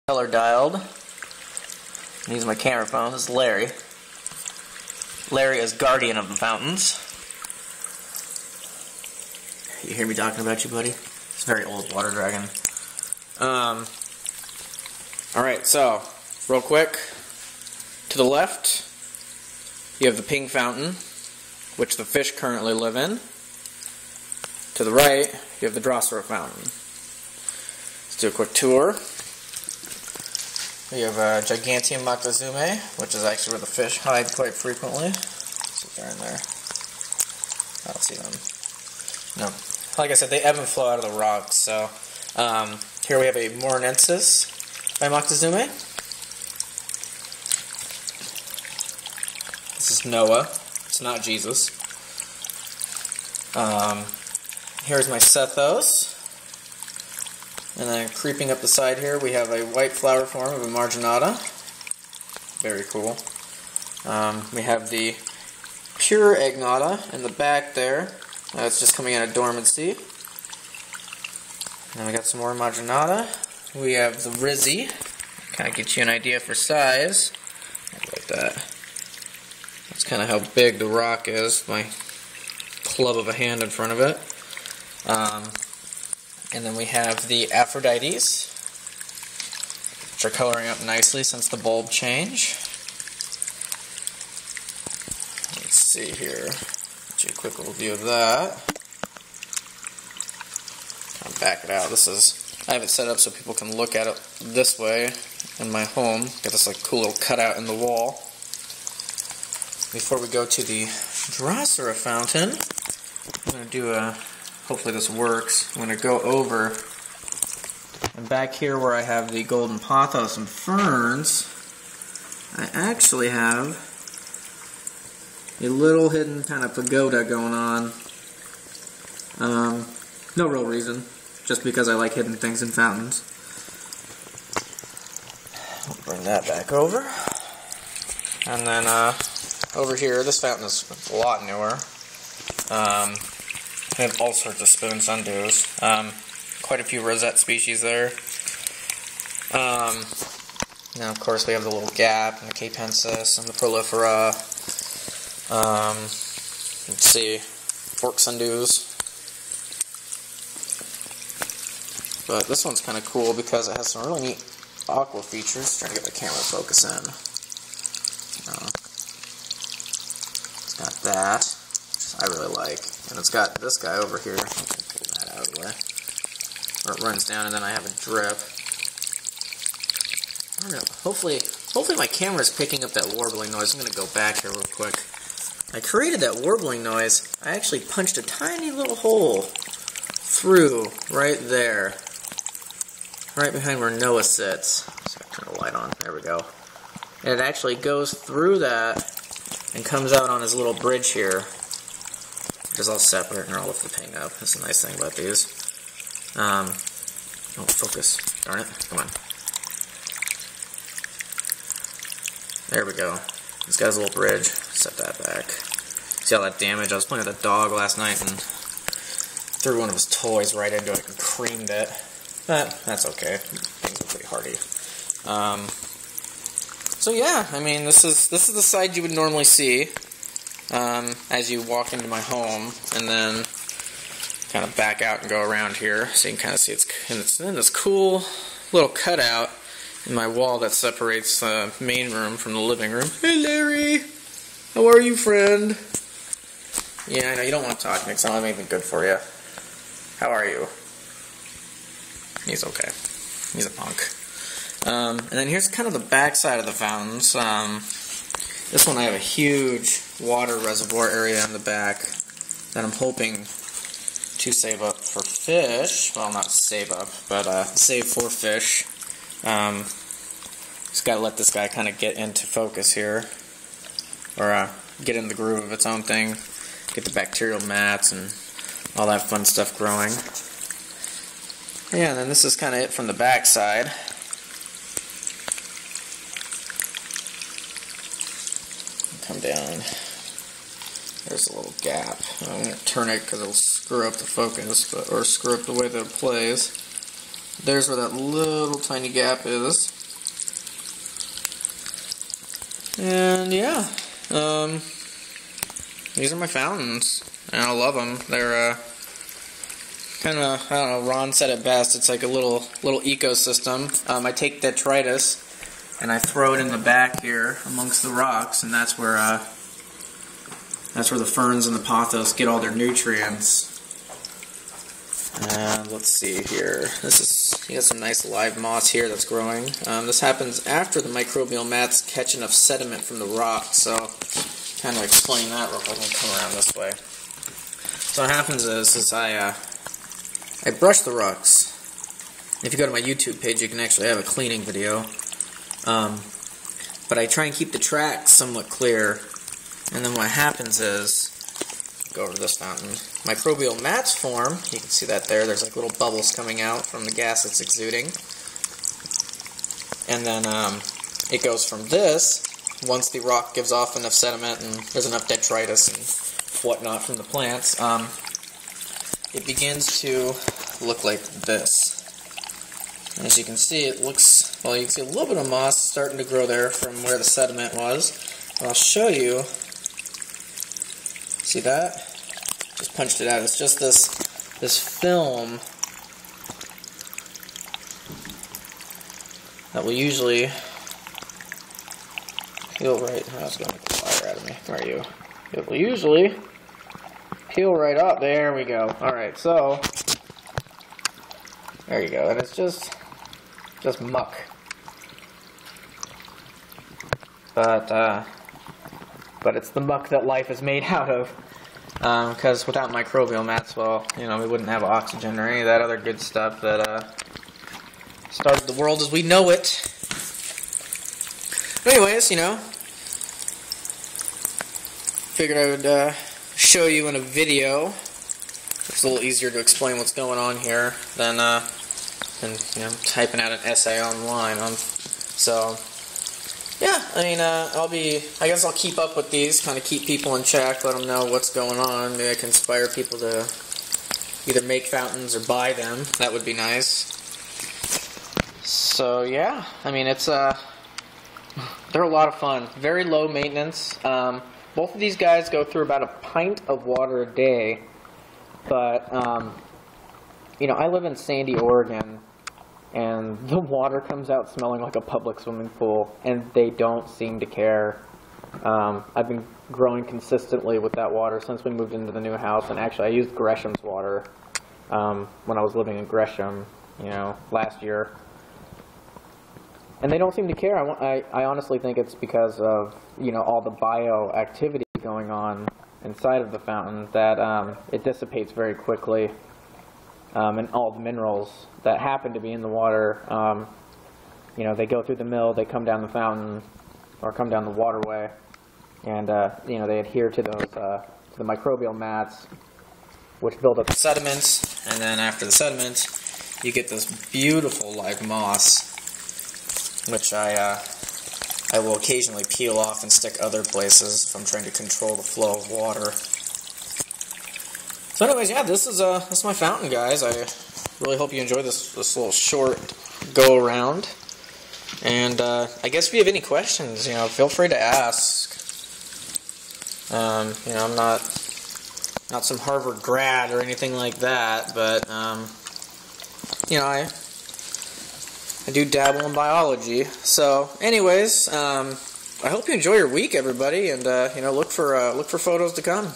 Color dialed. I'm using my camera phone. This is Larry. Larry is guardian of the fountains. You hear me talking about you, buddy? It's a very old water dragon. Alright, so, real quick. To the left, you have the pink fountain, which the fish currently live in. To the right, you have the Drosera fountain. Let's do a quick tour. We have Giganteum Moctezuma, which is actually where the fish hide quite frequently. See if they're in there. I don't see them. No. Like I said, they ebb and flow out of the rocks. So here we have a Morinensis by Moctezuma. This is Noah. It's not Jesus. Here's my Sethos. And then creeping up the side here, we have a white flower form of a Marginata. Very cool. We have the pure Agnata in the back there. It's just coming out of dormancy. And then we got some more Marginata. We have the Rizzy. Kind of gives you an idea for size. Like that. That's kind of how big the rock is. My club of a hand in front of it. And then we have the Aphrodites, which are coloring up nicely since the bulb change. Let's see here. Get you a quick little view of that. I'll back it out. I have it set up so people can look at it this way in my home. Got this like cool little cutout in the wall. Before we go to the Drosera fountain, I'm going to do a... Hopefully this works. I'm going to go over, and back here where I have the golden pothos and ferns, I actually have a little hidden kind of pagoda going on. No real reason, just because I like hidden things in fountains. I'll bring that back over. And then over here, this fountain is a lot newer. I have all sorts of spoon sundews. Quite a few rosette species there. Now, of course, we have the little gap and the capensis and the prolifera. Let's see, fork sundews. But this one's kind of cool because it has some really neat aqua features. Trying to get the camera to focus in. It's got that, which I really like. And it's got this guy over here. I'll pull that out of the way. Where it runs down, and then I have a drip. I don't know. Hopefully my camera is picking up that warbling noise. I'm going to go back here real quick. I created that warbling noise. I actually punched a tiny little hole through right there. Right behind where Noah sits. So I turn the light on. There we go. And it actually goes through that and comes out on his little bridge here. It's all separate, and I'll lift the ping up. That's the nice thing about these. Oh, focus. Darn it. Come on. There we go. He's got his little bridge. Set that back. See all that damage? I was playing with a dog last night and threw one of his toys right into it and creamed it. But that's okay. Things are pretty hardy. So yeah, I mean, this is the side you would normally see. As you walk into my home, and then kind of back out and go around here, so you can kind of see it's in this cool little cutout in my wall that separates the main room from the living room. Hey Larry! How are you, friend? Yeah, I know you don't want to talk, Nick, so I don't have anything good for you. How are you? He's okay. He's a punk. And then here's kind of the back side of the fountains. This one I have a huge water reservoir area in the back that I'm hoping to save up for fish. Well, not save up, but save for fish. Just gotta let this guy kind of get into focus here. Or get in the groove of its own thing. Get the bacterial mats and all that fun stuff growing. Yeah, and then this is kind of it from the back side. Come down. There's a little gap. I'm going to turn it because it'll screw up the focus, or screw up the way that it plays. there's where that little tiny gap is. And yeah, these are my fountains, and I love them. They're kind of, I don't know, Ron said it best, it's like a little ecosystem. I take detritus and I throw it in the back here amongst the rocks, and that's where the ferns and the pothos get all their nutrients. And let's see here. You got some nice live moss here that's growing. This happens after the microbial mats catch enough sediment from the rock. So, kind of explain that real quick. I'll come around this way. So what happens is I brush the rocks. If you go to my YouTube page, you can actually have a cleaning video. But I try and keep the tracks somewhat clear. And then what happens is, go over to this fountain, microbial mats form. You can see that there. There's like little bubbles coming out from the gas it's exuding. And then it goes from this, once the rock gives off enough sediment and there's enough detritus and whatnot from the plants, it begins to look like this. And as you can see, it looks, well, you can see a little bit of moss starting to grow there from where the sediment was. I'll show you. See that? Just punched it out. It's just this film that will usually peel right. I was going to make the fire out of me. Where are you? It will usually peel right up. There we go. All right, so there you go. And it's just muck. But it's the muck that life is made out of. Because without microbial mats, well, you know, we wouldn't have oxygen or any of that other good stuff that started the world as we know it. But anyways, you know, figured I would show you in a video. It's a little easier to explain what's going on here than you know, typing out an essay online. So. Yeah, I mean, I guess I'll keep up with these, kind of keep people in check, let them know what's going on. Maybe I can inspire people to either make fountains or buy them. That would be nice. So, yeah, I mean, they're a lot of fun. Very low maintenance. Both of these guys go through about a pint of water a day. But, you know, I live in Sandy, Oregon. And the water comes out smelling like a public swimming pool, and they don't seem to care. I've been growing consistently with that water since we moved into the new house, and actually I used Gresham's water when I was living in Gresham, you know, last year. And they don't seem to care. I honestly think it's because of, you know, all the bioactivity going on inside of the fountain that it dissipates very quickly. And all the minerals that happen to be in the water, you know, they go through the mill, they come down the fountain, or come down the waterway, and, you know, they adhere to those, to the microbial mats, which build up sediments, and then after the sediment, you get this beautiful live moss, which I will occasionally peel off and stick other places if I'm trying to control the flow of water. So anyways, yeah, this is my fountain, guys. I really hope you enjoy this little short go-around. And I guess if you have any questions, you know, feel free to ask. You know, I'm not some Harvard grad or anything like that, but, you know, I do dabble in biology. So anyways, I hope you enjoy your week, everybody, and, you know, look for photos to come.